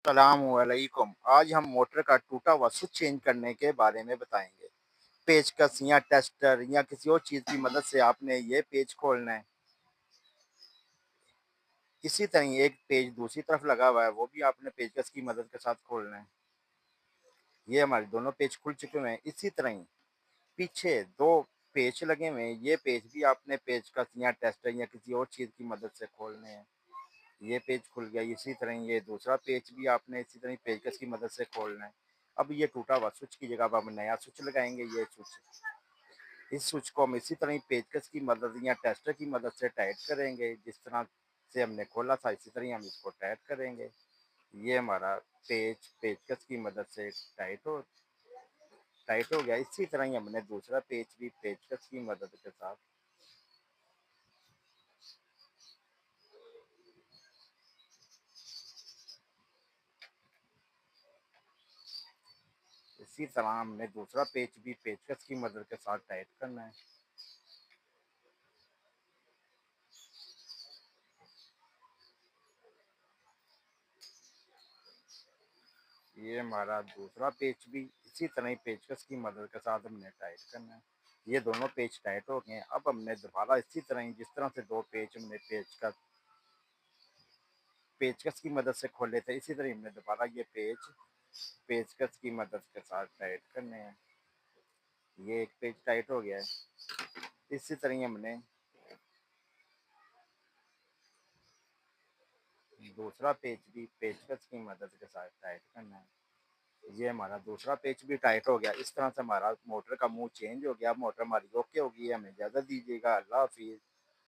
السلام علیکم۔ آج ہم موٹر کا ٹوٹا ہوا سوئچ چینج کرنے کے بارے میں بتائیں گے۔ پیچکس یا ٹیسٹر یا کسی اور چیز کی مدد سے آپ نے یہ پیچ کھولنا ہے۔ اسی طرح ایک پیچ دوسری طرف لگا ہوا ہے، وہ بھی آپ نے پیچکس کی مدد کے ساتھ کھولنا ہے۔ یہ ہمارے دونوں پیچ کھل چکے ہوئے ہیں۔ اسی طرح پیچھے دو پیچ لگے ہوئے ہیں، یہ پیچ بھی آپ نے پیچکس یا ٹیسٹر یا کسی اور چیز کی مدد سے کھولنے ہیں۔ یہ پیچ کھل گیا۔ اسی طرح یہ دوسرا پیچ بھی آپ نے اسی طرح پیچکس کی مدد سے کھولنا ہے۔ اب یہ ٹوٹا ہوا سوئچ کی جگہ اب ہم نیا سوئچ لگائیں گے۔ یہ سوئچ، اس سوئچ کو ہم اسی طرح پیچکس کی مدد یا ٹیسٹر کی مدد سے ٹائٹ کریں گے۔ جس طرح سے ہم نے کھولا تھا اسی طرح ہم اس کو ٹائٹ کریں گے۔ یہ ہمارا پیچکس کی مدد سے ٹائٹ ہو گیا۔ اسی طرح ہی ہم نے دوسرا پیچ بھی پیچکس کی مدد کے ساتھ دوسرا پیچ بھی پیچکس کی مدد کے ساتھ ٹائٹ کرنا ہے۔ یہ ہمارا دوسرا پیچ بھی اسی طرح ہی پیچکس کی مدد کے ساتھ ہم نے ٹائٹ کرنا ہے۔ یہ دونوں پیچ ٹائٹ ہو گئے ہیں۔ اب ہم نے دوبارہ اسی طرح ہی جس طرح سے دو پیچ ہم نے پیچکس کی مدد سے کھولے تھے، اسی طرح ہم نے دوبارہ یہ پیچ پیچکس کی مدد کے ساتھ ٹائٹ کرنے ہیں۔ یہ ایک پیچ ٹائٹ ہو گیا ہے۔ اسی طرح ہی ہم نے دوسرا پیچ بھی پیچکس کی مدد کے ساتھ ٹائٹ کرنا ہے۔ یہ ہمارا دوسرا پیچ بھی ٹائٹ ہو گیا۔ اس طرح سے ہمارا موٹر کا منہ چینج ہو گیا۔ موٹر ہماری اوکے ہوگی۔ ہمیں اجازت دیجیے گا۔ اللہ حافظ۔